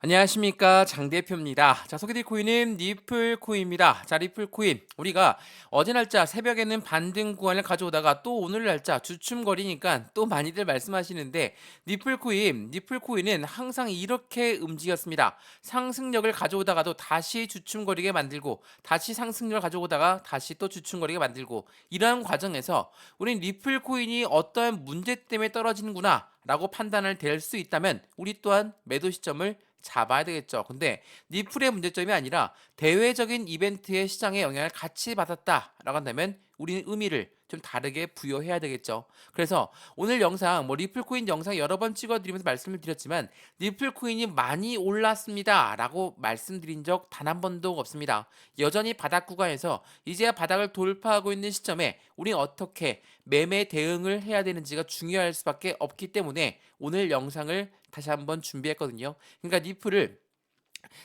안녕하십니까, 장 대표입니다. 자, 소개드릴 코인은 리플코인입니다. 자, 리플코인 우리가 어제 날짜 새벽에는 반등 구간을 가져오다가 또 오늘 날짜 주춤거리니까 또 많이들 말씀하시는데, 리플코인은 항상 이렇게 움직였습니다. 상승력을 가져오다가도 다시 주춤거리게 만들고, 다시 상승력을 가져오다가 다시 또 주춤거리게 만들고, 이러한 과정에서 우린 리플코인이 어떠한 문제 때문에 떨어지는구나 라고 판단을 될 수 있다면 우리 또한 매도 시점을 잡아야 되겠죠. 근데 니플의 문제점이 아니라 대외적인 이벤트의 시장에 영향을 같이 받았다라고 한다면 우리는 의미를 좀 다르게 부여해야 되겠죠. 그래서 오늘 영상 리플코인 영상 여러 번 찍어드리면서 말씀을 드렸지만 리플코인이 많이 올랐습니다라고 말씀드린 적 단 한 번도 없습니다. 여전히 바닥 구간에서 이제야 바닥을 돌파하고 있는 시점에 우리는 어떻게 매매 대응을 해야 되는지가 중요할 수밖에 없기 때문에 오늘 영상을 다시 한번 준비했거든요. 그러니까 니플을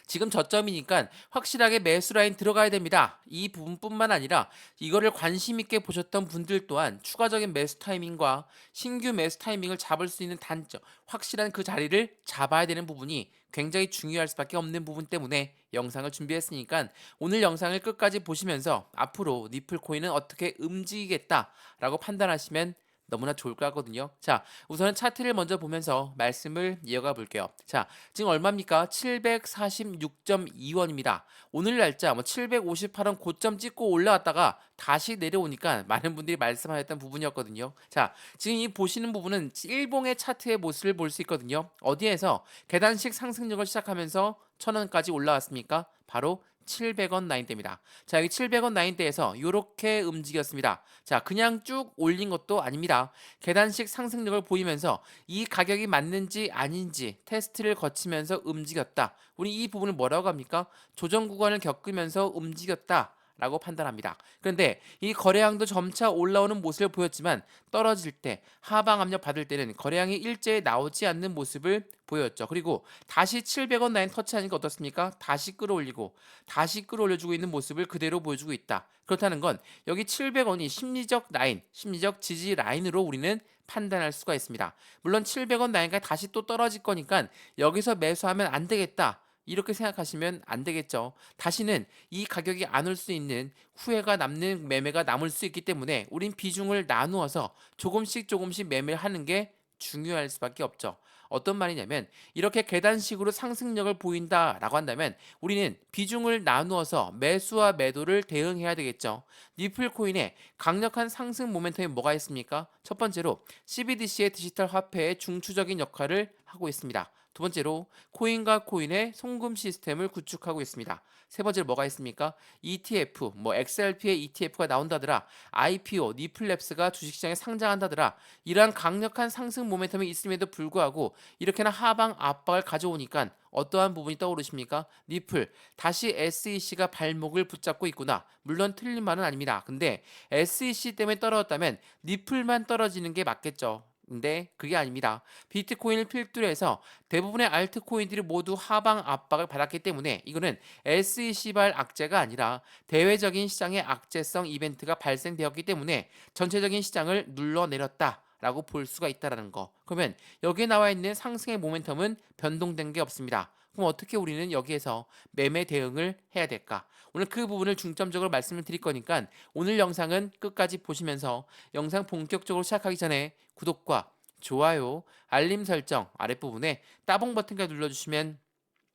지금 저점이니까 확실하게 매수 라인 들어가야 됩니다. 이 부분뿐만 아니라 이거를 관심 있게 보셨던 분들 또한 추가적인 매수 타이밍과 신규 매수 타이밍을 잡을 수 있는 단점, 확실한 그 자리를 잡아야 되는 부분이 굉장히 중요할 수밖에 없는 부분 때문에 영상을 준비했으니까 오늘 영상을 끝까지 보시면서 앞으로 니플 코인은 어떻게 움직이겠다라고 판단하시면 너무나 좋을 것 같거든요. 자, 우선은 차트를 먼저 보면서 말씀을 이어가 볼게요. 자, 지금 얼마입니까? 746.2원입니다. 오늘 날짜 758원 고점 찍고 올라왔다가 다시 내려오니까 많은 분들이 말씀하셨던 부분이었거든요. 자, 지금 이 보시는 부분은 일봉의 차트의 모습을 볼 수 있거든요. 어디에서 계단식 상승력을 시작하면서 1000원까지 올라왔습니까? 바로 700원 라인대입니다. 자, 여기 700원 라인대에서 이렇게 움직였습니다. 자, 그냥 쭉 올린 것도 아닙니다. 계단식 상승력을 보이면서 이 가격이 맞는지 아닌지 테스트를 거치면서 움직였다. 우리 이 부분을 뭐라고 합니까? 조정 구간을 겪으면서 움직였다. 라고 판단합니다. 그런데 이 거래량도 점차 올라오는 모습을 보였지만 떨어질 때 하방 압력 받을 때는 거래량이 일제히 나오지 않는 모습을 보였죠. 그리고 다시 700원 라인 터치하니까 어떻습니까? 다시 끌어올리고 다시 끌어올려주고 있는 모습을 그대로 보여주고 있다. 그렇다는 건 여기 700원이 심리적 라인, 심리적 지지 라인으로 우리는 판단할 수가 있습니다. 물론 700원 라인까지 다시 또 떨어질 거니까 여기서 매수하면 안 되겠다. 이렇게 생각하시면 안 되겠죠. 다시는 이 가격이 안 올 수 있는 후회가 남는 매매가 남을 수 있기 때문에 우린 비중을 나누어서 조금씩 매매를 하는 게 중요할 수밖에 없죠. 어떤 말이냐면 이렇게 계단식으로 상승력을 보인다라고 한다면 우리는 비중을 나누어서 매수와 매도를 대응해야 되겠죠. 니플 코인에 강력한 상승 모멘텀이 뭐가 있습니까? 첫 번째로 CBDC의 디지털 화폐의 중추적인 역할을 하고 있습니다. 두 번째로 코인과 코인의 송금 시스템을 구축하고 있습니다. 세 번째로 뭐가 있습니까? ETF, XRP의 ETF가 나온다더라. IPO, 니플랩스가 주식시장에 상장한다더라. 이러한 강력한 상승 모멘텀이 있음에도 불구하고 이렇게나 하방 압박을 가져오니까 어떠한 부분이 떠오르십니까? 니플, 다시 SEC가 발목을 붙잡고 있구나. 물론 틀린 말은 아닙니다. 근데 SEC 때문에 떨어졌다면 니플만 떨어지는 게 맞겠죠. 근데 그게 아닙니다. 비트코인을 필두로 해서 대부분의 알트코인들이 모두 하방 압박을 받았기 때문에 이거는 SEC발 악재가 아니라 대외적인 시장의 악재성 이벤트가 발생되었기 때문에 전체적인 시장을 눌러내렸다. 라고 볼 수가 있다라는 거. 그러면 여기에 나와 있는 상승의 모멘텀은 변동된 게 없습니다. 그럼 어떻게 우리는 여기에서 매매 대응을 해야 될까? 오늘 그 부분을 중점적으로 말씀을 드릴 거니까 오늘 영상은 끝까지 보시면서 영상 본격적으로 시작하기 전에 구독과 좋아요, 알림 설정 아랫부분에 따봉 버튼까지 눌러주시면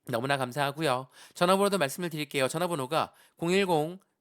너무나 감사하고요. 전화번호도 말씀을 드릴게요. 전화번호가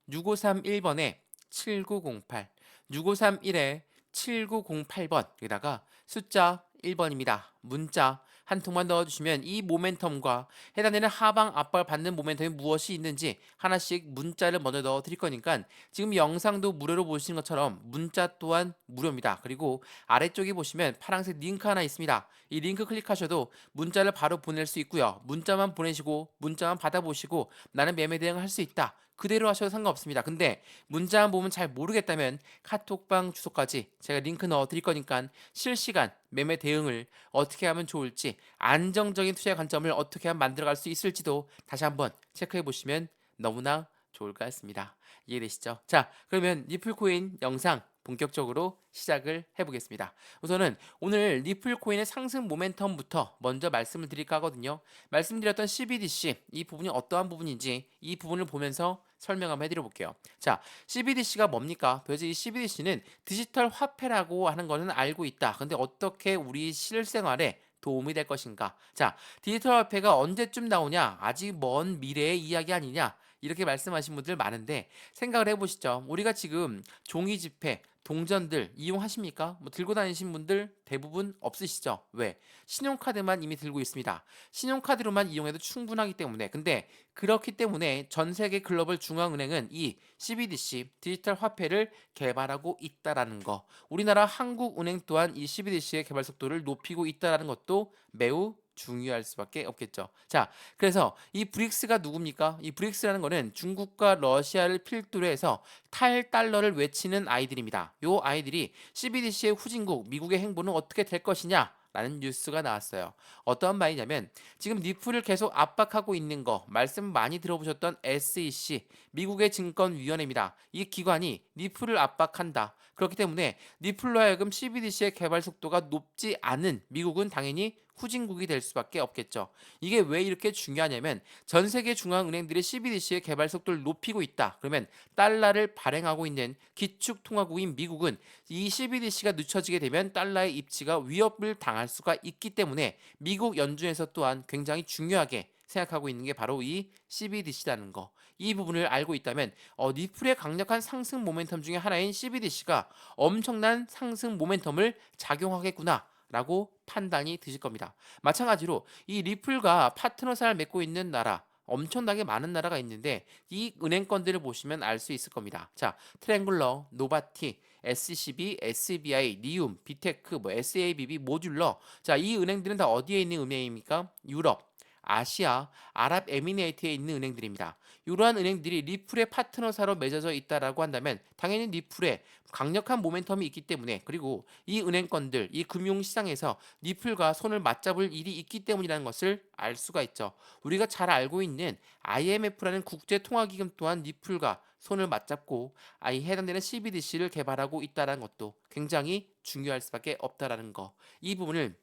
010-6531번에 7908, 6531에 7908번, 여기다가 숫자 1번입니다. 문자 한 통만 넣어주시면 이 모멘텀과 해당되는 하방 압박을 받는 모멘텀이 무엇이 있는지 하나씩 문자를 먼저 넣어 드릴 거니까 지금 영상도 무료로 보시는 것처럼 문자 또한 무료입니다. 그리고 아래쪽에 보시면 파란색 링크 하나 있습니다. 이 링크 클릭하셔도 문자를 바로 보낼 수 있고요. 문자만 보내시고 문자만 받아보시고 나는 매매 대응을 할 수 있다. 그대로 하셔도 상관없습니다. 근데 문자만 보면 잘 모르겠다면 카톡방 주소까지 제가 링크 넣어 드릴 거니까 실시간 매매 대응을 어떻게 하면 좋을지 안정적인 투자 관점을 어떻게 하면 만들어갈 수 있을지도 다시 한번 체크해 보시면 너무나 좋을 것 같습니다. 이해되시죠? 자, 그러면 니플코인 영상 본격적으로 시작을 해보겠습니다. 우선은 오늘 리플 코인의 상승 모멘텀부터 먼저 말씀을 드릴까 하거든요. 말씀드렸던 CBDC 이 부분이 어떠한 부분인지 이 부분을 보면서 설명 한번 해드려 볼게요. 자, CBDC가 뭡니까? 도대체 이 CBDC는 디지털 화폐라고 하는 거는 알고 있다. 근데 어떻게 우리 실생활에 도움이 될 것인가? 자, 디지털 화폐가 언제쯤 나오냐? 아직 먼 미래의 이야기 아니냐? 이렇게 말씀하신 분들 많은데 생각을 해보시죠. 우리가 지금 종이 지폐, 동전들 이용하십니까? 뭐 들고 다니신 분들 대부분 없으시죠? 왜? 신용카드만 이미 들고 있습니다. 신용카드로만 이용해도 충분하기 때문에. 근데 그렇기 때문에 전 세계 글로벌 중앙은행은 이 CBDC 디지털 화폐를 개발하고 있다라는 거. 우리나라 한국은행 또한 이 CBDC의 개발 속도를 높이고 있다라는 것도 매우 중요할 수밖에 없겠죠. 자, 그래서 이 브릭스가 누굽니까? 이 브릭스라는 거는 중국과 러시아를 필두로 해서 탈달러를 외치는 아이들입니다. 요 아이들이 CBDC의 후진국 미국의 행보는 어떻게 될 것이냐? 라는 뉴스가 나왔어요. 어떠한 말이냐면 지금 리플을 계속 압박하고 있는 거 말씀 많이 들어보셨던 SEC 미국의 증권위원회입니다. 이 기관이 리플을 압박한다. 그렇기 때문에 리플로 하여금 CBDC의 개발 속도가 높지 않은 미국은 당연히 후진국이 될 수밖에 없겠죠. 이게 왜 이렇게 중요하냐면 전 세계 중앙은행들이 CBDC의 개발 속도를 높이고 있다. 그러면 달러를 발행하고 있는 기축통화국인 미국은 이 CBDC가 늦춰지게 되면 달러의 입지가 위협을 당할 수가 있기 때문에 미국 연준에서 또한 굉장히 중요하게 생각하고 있는 게 바로 이 CBDC라는 거. 이 부분을 알고 있다면 리플의 강력한 상승 모멘텀 중에 하나인 CBDC가 엄청난 상승 모멘텀을 작용하겠구나. 라고 판단이 드실 겁니다. 마찬가지로 이 리플과 파트너사를 맺고 있는 나라 엄청나게 많은 나라가 있는데 이 은행권들을 보시면 알 수 있을 겁니다. 자, 트랭글러, 노바티, SCB, SBI, 니움, 비테크, SABB, 모듈러. 자, 이 은행들은 다 어디에 있는 은행입니까? 유럽, 아시아, 아랍에미레이트에 있는 은행들입니다. 이러한 은행들이 리플의 파트너사로 맺어져 있다라고 한다면 당연히 리플에 강력한 모멘텀이 있기 때문에 그리고 이 은행권들, 이 금융시장에서 리플과 손을 맞잡을 일이 있기 때문이라는 것을 알 수가 있죠. 우리가 잘 알고 있는 IMF라는 국제통화기금 또한 리플과 손을 맞잡고 이 해당되는 CBDC를 개발하고 있다는 것도 굉장히 중요할 수밖에 없다라는 거. 이 부분을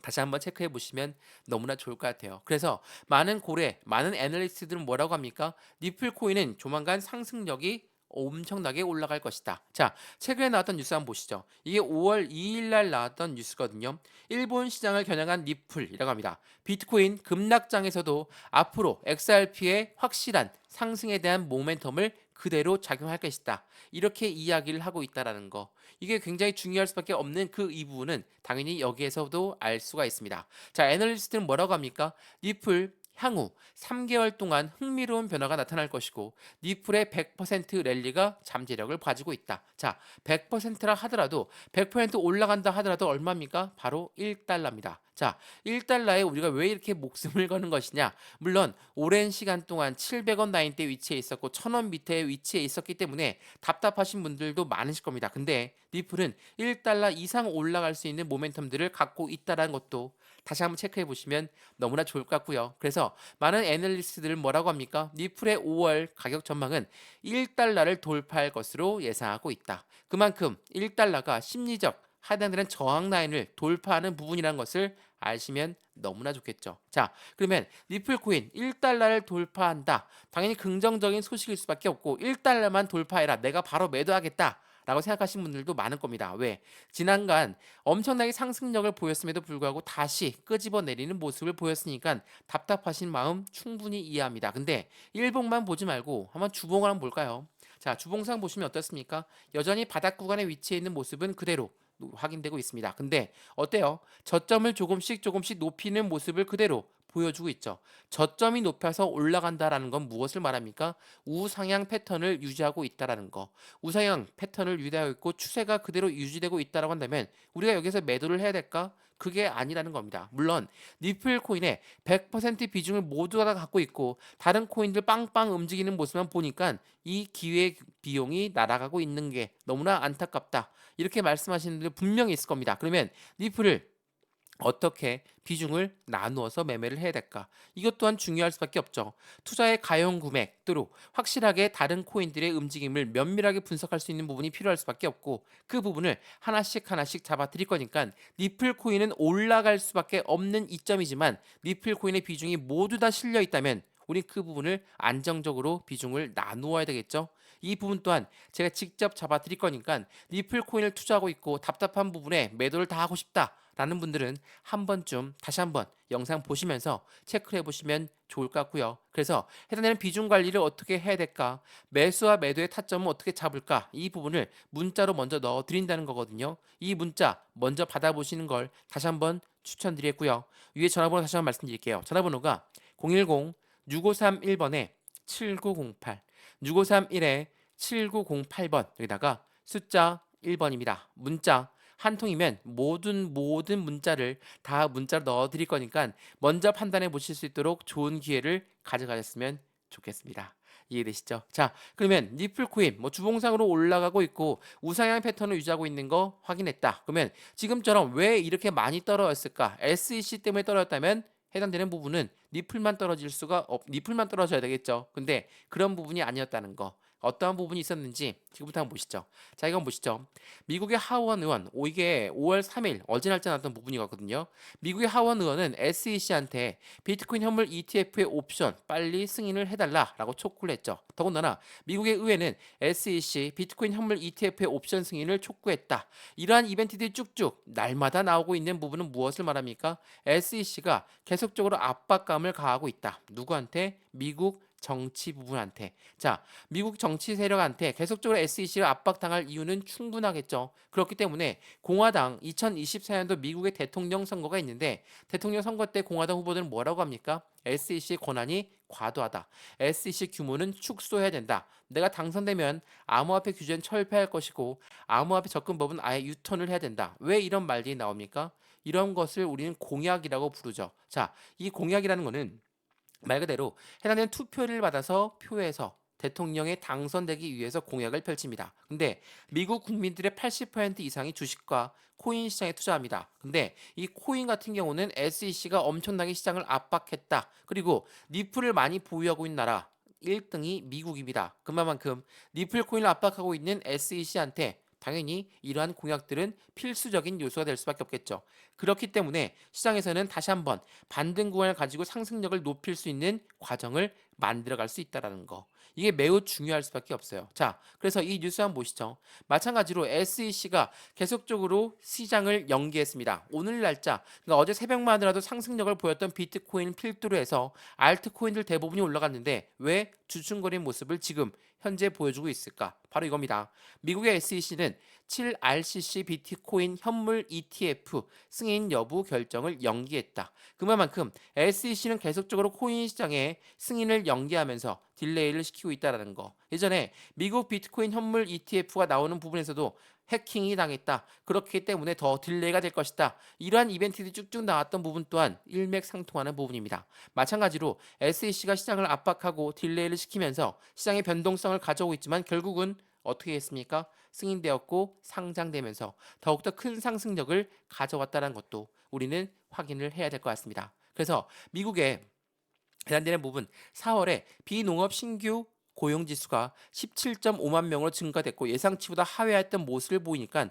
다시 한번 체크해 보시면 너무나 좋을 것 같아요. 그래서 많은 고래, 많은 애널리스트들은 뭐라고 합니까? 리플 코인은 조만간 상승력이 엄청나게 올라갈 것이다. 자, 최근에 나왔던 뉴스 한번 보시죠. 이게 5월 2일 날 나왔던 뉴스거든요. 일본 시장을 겨냥한 리플이라고 합니다. 비트코인 급락장에서도 앞으로 XRP의 확실한 상승에 대한 모멘텀을 그대로 작용할 것이다. 이렇게 이야기를 하고 있다라는 거. 이게 굉장히 중요할 수밖에 없는 그 이 부분은 당연히 여기에서도 알 수가 있습니다. 자, 애널리스트는 뭐라고 합니까? 리플 향후 3개월 동안 흥미로운 변화가 나타날 것이고 리플의 100% 랠리가 잠재력을 가지고 있다. 자, 100%라 하더라도 100% 올라간다 하더라도 얼마입니까? 바로 1달러입니다. 자, 1달러에 우리가 왜 이렇게 목숨을 거는 것이냐? 물론 오랜 시간 동안 700원 라인대 위치해 있었고 1000원 밑에 위치해 있었기 때문에 답답하신 분들도 많으실 겁니다. 근데 리플은 1달러 이상 올라갈 수 있는 모멘텀들을 갖고 있다는 것도 다시 한번 체크해 보시면 너무나 좋을 것 같고요. 그래서 많은 애널리스트들은 뭐라고 합니까? 리플의 5월 가격 전망은 1달러를 돌파할 것으로 예상하고 있다. 그만큼 1달러가 심리적 해당되는 저항 라인을 돌파하는 부분이라는 것을 아시면 너무나 좋겠죠. 자, 그러면 리플 코인 1달러를 돌파한다. 당연히 긍정적인 소식일 수밖에 없고 1달러만 돌파해라. 내가 바로 매도하겠다. 라고 생각하시는 분들도 많을 겁니다. 왜? 지난간 엄청나게 상승력을 보였음에도 불구하고 다시 끄집어 내리는 모습을 보였으니까 답답하신 마음 충분히 이해합니다. 근데 일봉만 보지 말고 한번 주봉을 한번 볼까요? 자, 주봉상 보시면 어떻습니까? 여전히 바닥 구간에 위치해 있는 모습은 그대로 확인되고 있습니다. 근데 어때요? 저점을 조금씩 높이는 모습을 그대로 보여주고 있죠. 저점이 높아서 올라간다라는 건 무엇을 말합니까? 우상향 패턴을 유지하고 있다라는 거. 우상향 패턴을 유지하고 있고 추세가 그대로 유지되고 있다라고 한다면 우리가 여기서 매도를 해야 될까? 그게 아니라는 겁니다. 물론 리플 코인의 100% 비중을 모두가 다 갖고 있고 다른 코인들 빵빵 움직이는 모습만 보니까 이 기회 비용이 날아가고 있는 게 너무나 안타깝다. 이렇게 말씀하시는 분들 분명히 있을 겁니다. 그러면 리플을 어떻게 비중을 나누어서 매매를 해야 될까? 이것 또한 중요할 수밖에 없죠. 투자의 가용 금액대로 확실하게 다른 코인들의 움직임을 면밀하게 분석할 수 있는 부분이 필요할 수밖에 없고 그 부분을 하나씩 하나씩 잡아드릴 거니까 리플 코인은 올라갈 수밖에 없는 이점이지만 리플 코인의 비중이 모두 다 실려 있다면 우리 그 부분을 안정적으로 비중을 나누어야 되겠죠. 이 부분 또한 제가 직접 잡아드릴 거니까 리플 코인을 투자하고 있고 답답한 부분에 매도를 다 하고 싶다. 라는 분들은 한 번쯤 다시 한번 영상 보시면서 체크를 해보시면 좋을 것 같고요. 그래서 해당되는 비중 관리를 어떻게 해야 될까? 매수와 매도의 타점은 어떻게 잡을까? 이 부분을 문자로 먼저 넣어드린다는 거거든요. 이 문자 먼저 받아보시는 걸 다시 한번 추천드리겠고요. 위에 전화번호 다시 한번 말씀드릴게요. 전화번호가 010-6531번에 7908, 6531에 7908번 여기다가 숫자 1번입니다. 문자 한 통이면 모든 문자를 다 문자로 넣어 드릴 거니까 먼저 판단해 보실 수 있도록 좋은 기회를 가져가셨으면 좋겠습니다. 이해되시죠? 자, 그러면 리플코인 뭐 주봉상으로 올라가고 있고 우상향 패턴을 유지하고 있는 거 확인했다. 그러면 지금처럼 왜 이렇게 많이 떨어졌을까? SEC 때문에 떨어졌다면 해당되는 부분은 리플만 떨어져야 되겠죠. 근데 그런 부분이 아니었다는 거. 어떠한 부분이 있었는지 지금부터 한번 보시죠. 자, 이건 보시죠. 미국의 하원 의원, 이게 5월 3일 어제 날짜 나왔던 부분이거든요. 미국의 하원 의원은 SEC한테 비트코인 현물 ETF의 옵션 빨리 승인을 해달라라고 촉구를 했죠. 더군다나 미국의 의회는 SEC 비트코인 현물 ETF의 옵션 승인을 촉구했다. 이러한 이벤트들이 쭉쭉 날마다 나오고 있는 부분은 무엇을 말합니까? SEC가 계속적으로 압박감을 가하고 있다. 누구한테? 미국 정치 부분한테. 자, 미국 정치 세력한테 계속적으로 SEC를 압박당할 이유는 충분하겠죠. 그렇기 때문에 공화당 2024년도 미국의 대통령 선거가 있는데 대통령 선거 때 공화당 후보들은 뭐라고 합니까? SEC의 권한이 과도하다. SEC 규모는 축소해야 된다. 내가 당선되면 암호화폐 규제는 철폐할 것이고 암호화폐 접근법은 아예 유턴을 해야 된다. 왜 이런 말들이 나옵니까? 이런 것을 우리는 공약이라고 부르죠. 자, 이 공약이라는 거는 말 그대로 해당되는 투표를 받아서 표에서 대통령에 당선되기 위해서 공약을 펼칩니다. 근데 미국 국민들의 80% 이상이 주식과 코인 시장에 투자합니다. 근데 이 코인 같은 경우는 SEC가 엄청나게 시장을 압박했다. 그리고 리플을 많이 보유하고 있는 나라 1등이 미국입니다. 그만큼 리플 코인을 압박하고 있는 SEC한테 당연히 이러한 공약들은 필수적인 요소가 될 수밖에 없겠죠. 그렇기 때문에 시장에서는 다시 한번 반등 구간을 가지고 상승력을 높일 수 있는 과정을 만들어갈 수 있다라는 거. 이게 매우 중요할 수밖에 없어요. 자, 그래서 이 뉴스 한번 보시죠. 마찬가지로 SEC가 계속적으로 시장을 연기했습니다. 오늘 날짜, 그러니까 어제 새벽만 하더라도 상승력을 보였던 비트코인 필두로 해서 알트코인들 대부분이 올라갔는데 왜 주춤거리는 모습을 지금 현재 보여주고 있을까? 바로 이겁니다. 미국의 SEC는 7RCC 비트코인 현물 ETF 승인 여부 결정을 연기했다. 그만큼 SEC는 계속적으로 코인 시장에 승인을 연기하면서 딜레이를 시키고 있다는 거. 예전에 미국 비트코인 현물 ETF가 나오는 부분에서도 해킹이 당했다. 그렇기 때문에 더 딜레이가 될 것이다. 이러한 이벤트들이 쭉쭉 나왔던 부분 또한 일맥상통하는 부분입니다. 마찬가지로 SEC가 시장을 압박하고 딜레이를 시키면서 시장의 변동성을 가져오고 있지만 결국은 어떻게 했습니까? 승인되었고 상장되면서 더욱더 큰 상승력을 가져왔다는 것도 우리는 확인을 해야 될 것 같습니다. 그래서 미국의 해당되는 부분 4월에 비농업 신규 고용지수가 17.5만 명으로 증가됐고 예상치보다 하회했던 모습을 보이니까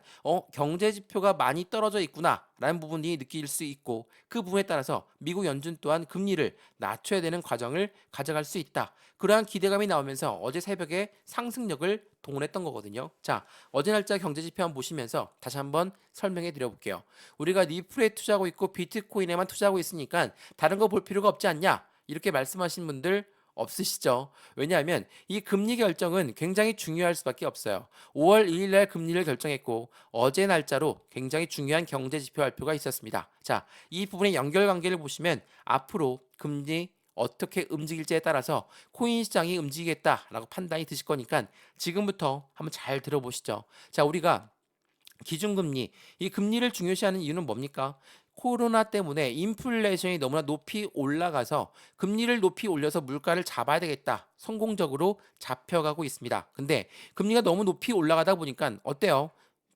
경제 지표가 많이 떨어져 있구나라는 부분이 느낄 수 있고 그 부분에 따라서 미국 연준 또한 금리를 낮춰야 되는 과정을 가져갈 수 있다. 그러한 기대감이 나오면서 어제 새벽에 상승력을 동원했던 거거든요. 자, 어제 날짜 경제 지표 한번 보시면서 다시 한번 설명해 드려볼게요. 우리가 리플에 투자하고 있고 비트코인에만 투자하고 있으니까 다른 거 볼 필요가 없지 않냐? 이렇게 말씀하신 분들 없으시죠? 왜냐하면 이 금리 결정은 굉장히 중요할 수밖에 없어요. 5월 2일 날 금리를 결정했고 어제 날짜로 굉장히 중요한 경제 지표 발표가 있었습니다. 자, 이 부분의 연결관계를 보시면 앞으로 금리 어떻게 움직일지에 따라서 코인 시장이 움직이겠다라고 판단이 드실 거니까 지금부터 한번 잘 들어보시죠. 자, 우리가 기준금리, 이 금리를 중요시하는 이유는 뭡니까? 코로나 때문에 인플레이션이 너무나 높이 올라가서 금리를 높이 올려서 물가를 잡아야 되겠다. 성공적으로 잡혀가고 있습니다. 근데 금리가 너무 높이 올라가다 보니까 어때요?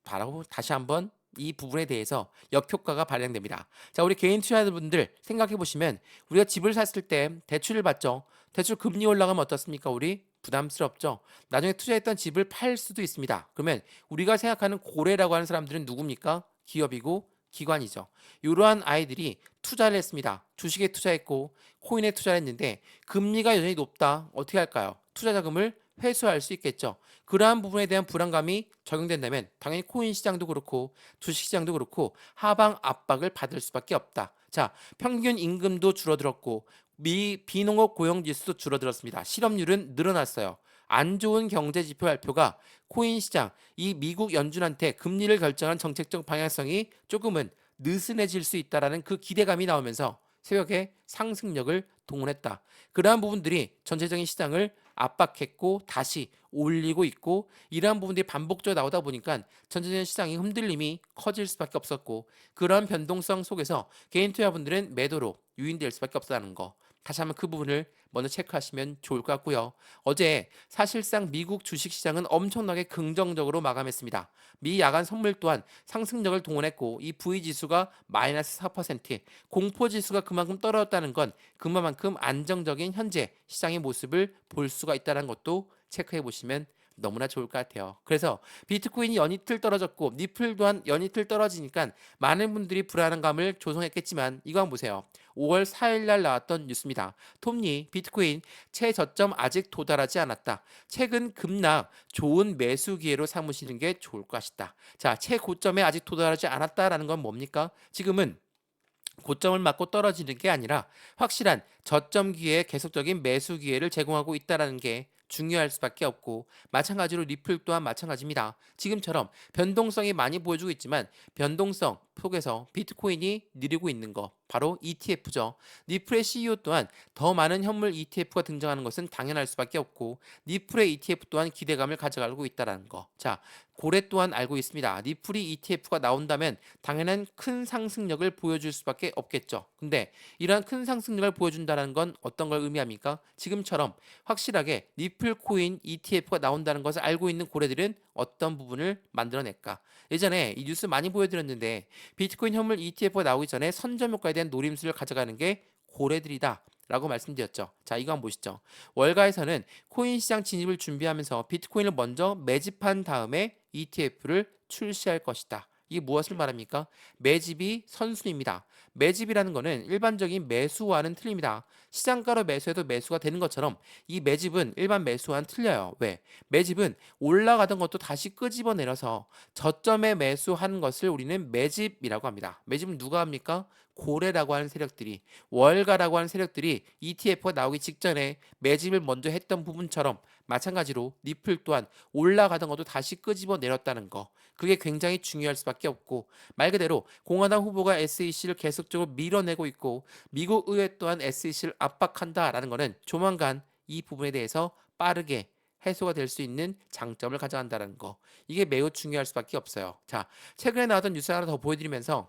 바로 다시 한번 이 부분에 대해서 역효과가 발생됩니다. 자, 우리 개인 투자자분들 생각해 보시면 우리가 집을 샀을 때 대출을 받죠. 대출 금리 올라가면 어떻습니까? 우리 부담스럽죠. 나중에 투자했던 집을 팔 수도 있습니다. 그러면 우리가 생각하는 고래라고 하는 사람들은 누굽니까? 기업이고 기관이죠. 이러한 아이들이 투자를 했습니다. 주식에 투자했고 코인에 투자를 했는데 금리가 여전히 높다. 어떻게 할까요? 투자 자금을 회수할 수 있겠죠. 그러한 부분에 대한 불안감이 적용된다면 당연히 코인 시장도 그렇고 주식 시장도 그렇고 하방 압박을 받을 수밖에 없다. 자, 평균 임금도 줄어들었고 비농업 고용 지수도 줄어들었습니다. 실업률은 늘어났어요. 안 좋은 경제 지표 발표가 코인 시장, 이 미국 연준한테 금리를 결정한 정책적 방향성이 조금은 느슨해질 수 있다라는 그 기대감이 나오면서 새벽에 상승력을 동원했다. 그러한 부분들이 전체적인 시장을 압박했고 다시 올리고 있고 이러한 부분들이 반복적으로 나오다 보니까 전체적인 시장의 흔들림이 커질 수밖에 없었고 그러한 변동성 속에서 개인 투자분들은 매도로 유인될 수밖에 없다는 거. 다시 한번 그 부분을 먼저 체크하시면 좋을 것 같고요. 어제 사실상 미국 주식시장은 엄청나게 긍정적으로 마감했습니다. 미 야간 선물 또한 상승력을 동원했고 이 VG수가 마이너스 4%, 공포지수가 그만큼 떨어졌다는 건 그만큼 안정적인 현재 시장의 모습을 볼 수가 있다는 것도 체크해 보시면 너무나 좋을 것 같아요. 그래서 비트코인이 연이틀 떨어졌고 니플 또한 연이틀 떨어지니까 많은 분들이 불안한 감을 조성했겠지만 이거 한번 보세요. 5월 4일 날 나왔던 뉴스입니다. 톱니 비트코인 최저점 아직 도달하지 않았다. 최근 급락 좋은 매수 기회로 삼으시는 게 좋을 것이다. 자, 최고점에 아직 도달하지 않았다라는 건 뭡니까? 지금은 고점을 맞고 떨어지는 게 아니라 확실한 저점 기회에 계속적인 매수 기회를 제공하고 있다는 게 중요할 수밖에 없고 마찬가지로 리플 또한 마찬가지입니다. 지금처럼 변동성이 많이 보여주고 있지만 변동성 속에서 비트코인이 느리고 있는 거 바로 ETF죠. 니플의 CEO 또한 더 많은 현물 ETF가 등장하는 것은 당연할 수밖에 없고 니플의 ETF 또한 기대감을 가져가고 있다는 거. 자, 고래 또한 알고 있습니다. 니플이 ETF가 나온다면 당연한 큰 상승력을 보여줄 수밖에 없겠죠. 근데 이러한 큰 상승력을 보여준다는 건 어떤 걸 의미합니까? 지금처럼 확실하게 니플 코인 ETF가 나온다는 것을 알고 있는 고래들은 어떤 부분을 만들어낼까? 예전에 이 뉴스 많이 보여드렸는데 비트코인 현물 ETF가 나오기 전에 선점 효과에 대한 노림수를 가져가는 게 고래들이다. 라고 말씀드렸죠. 자, 이거 한번 보시죠. 월가에서는 코인 시장 진입을 준비하면서 비트코인을 먼저 매집한 다음에 ETF를 출시할 것이다. 이게 무엇을 말합니까? 매집이 선순입니다. 매집이라는 것은 일반적인 매수와는 틀립니다. 시장가로 매수해도 매수가 되는 것처럼 이 매집은 일반 매수와는 틀려요. 왜? 매집은 올라가던 것도 다시 끄집어내려서 저점에 매수한 것을 우리는 매집이라고 합니다. 매집은 누가 합니까? 고래라고 하는 세력들이 월가라고 하는 세력들이 ETF가 나오기 직전에 매집을 먼저 했던 부분처럼 마찬가지로 니플 또한 올라가던 것도 다시 끄집어 내렸다는 거. 그게 굉장히 중요할 수밖에 없고 말 그대로 공화당 후보가 SEC를 계속적으로 밀어내고 있고 미국 의회 또한 SEC를 압박한다라는 것은 조만간 이 부분에 대해서 빠르게 해소가 될 수 있는 장점을 가져간다는 거. 이게 매우 중요할 수밖에 없어요. 자, 최근에 나왔던 뉴스 하나 더 보여드리면서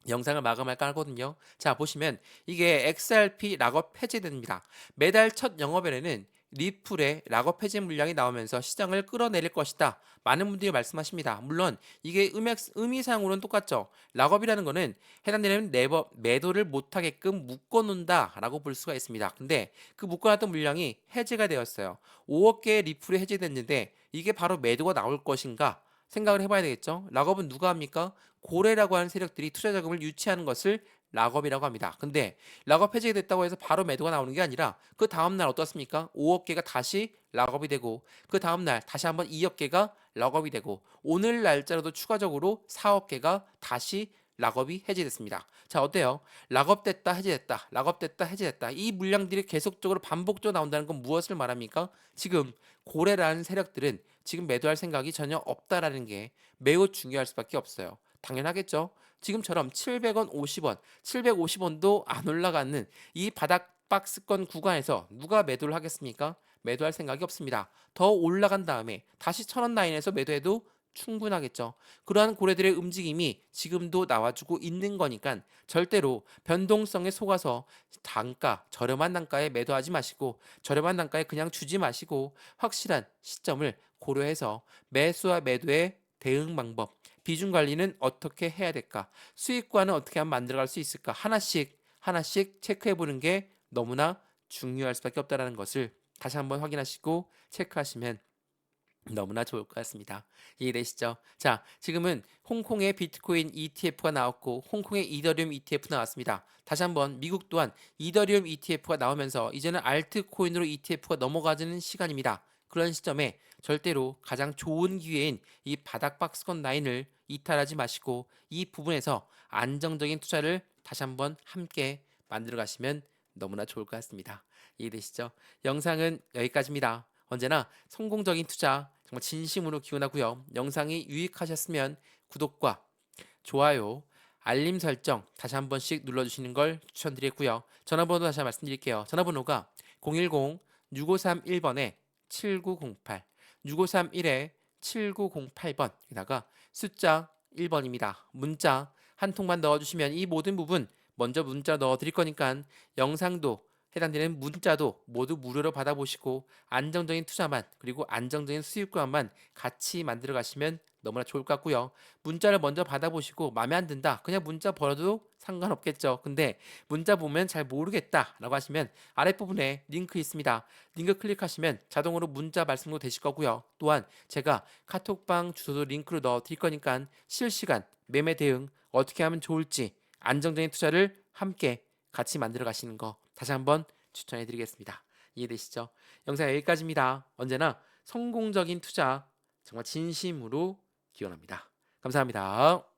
영상을 마감할까 하거든요. 자, 보시면 이게 XRP 락업 해제됩니다. 매달 첫 영업일에는 리플의 락업 해제 물량이 나오면서 시장을 끌어내릴 것이다. 많은 분들이 말씀하십니다. 물론 이게 의미상으로는 똑같죠. 락업이라는 거는 해당되는 매도를 못하게끔 묶어놓는다라고 볼 수가 있습니다. 근데 그 묶어놨던 물량이 해제가 되었어요. 5억 개의 리플이 해제됐는데 이게 바로 매도가 나올 것인가? 생각을 해봐야 되겠죠. 락업은 누가 합니까? 고래라고 하는 세력들이 투자 자금을 유치하는 것을 락업이라고 합니다. 근데 락업 해제됐다고 해서 바로 매도가 나오는 게 아니라 그 다음날 어떻습니까? 5억 개가 다시 락업이 되고 그 다음날 다시 한번 2억 개가 락업이 되고 오늘 날짜로도 추가적으로 4억 개가 다시 락업이 해제됐습니다. 자, 어때요? 락업됐다 해제됐다 락업됐다 해제됐다 이 물량들이 계속적으로 반복적으로 나온다는 건 무엇을 말합니까? 지금 고래라는 세력들은 지금 매도할 생각이 전혀 없다라는 게 매우 중요할 수밖에 없어요. 당연하겠죠. 지금처럼 700원, 50원, 750원도 안 올라가는 이 바닥 박스권 구간에서 누가 매도를 하겠습니까? 매도할 생각이 없습니다. 더 올라간 다음에 다시 1000원 라인에서 매도해도 충분하겠죠. 그러한 고래들의 움직임이 지금도 나와주고 있는 거니까 절대로 변동성에 속아서 저렴한 단가에 매도하지 마시고 저렴한 단가에 그냥 주지 마시고 확실한 시점을 고려해서 매수와 매도의 대응 방법, 비중 관리는 어떻게 해야 될까? 수익과는 어떻게 하면 만들어갈 수 있을까? 하나씩 하나씩 체크해 보는 게 너무나 중요할 수밖에 없다라는 것을 다시 한번 확인하시고 체크하시면 너무나 좋을 것 같습니다. 이해되시죠? 자, 지금은 홍콩의 비트코인 ETF가 나왔고 홍콩의 이더리움 ETF 나왔습니다. 다시 한번 미국 또한 이더리움 ETF가 나오면서 이제는 알트코인으로 ETF가 넘어가는 시간입니다. 그런 시점에 절대로 가장 좋은 기회인 이 바닥 박스권 라인을 이탈하지 마시고 이 부분에서 안정적인 투자를 다시 한번 함께 만들어 가시면 너무나 좋을 것 같습니다. 이해되시죠? 영상은 여기까지입니다. 언제나 성공적인 투자 정말 진심으로 기원하고요. 영상이 유익하셨으면 구독과 좋아요, 알림 설정 다시 한 번씩 눌러주시는 걸 추천드리고요. 전화번호 다시 한번 말씀드릴게요. 전화번호가 010-6531번에 7908, 6531에 7908번에다가 숫자 1번입니다. 문자 한 통만 넣어주시면 이 모든 부분 먼저 문자 넣어드릴 거니까 영상도 해당되는 문자도 모두 무료로 받아보시고 안정적인 투자만 그리고 안정적인 수익금만 같이 만들어 가시면 너무나 좋을 것 같고요. 문자를 먼저 받아보시고 마음에 안 든다. 그냥 문자 버려도 상관없겠죠. 근데 문자 보면 잘 모르겠다라고 하시면 아랫부분에 링크 있습니다. 링크 클릭하시면 자동으로 문자 말씀도 되실 거고요. 또한 제가 카톡방 주소도 링크로 넣어 드릴 거니까 실시간 매매 대응 어떻게 하면 좋을지 안정적인 투자를 함께 같이 만들어 가시는 거 다시 한번 추천해 드리겠습니다. 이해되시죠? 영상 여기까지입니다. 언제나 성공적인 투자 정말 진심으로 기원합니다. 감사합니다.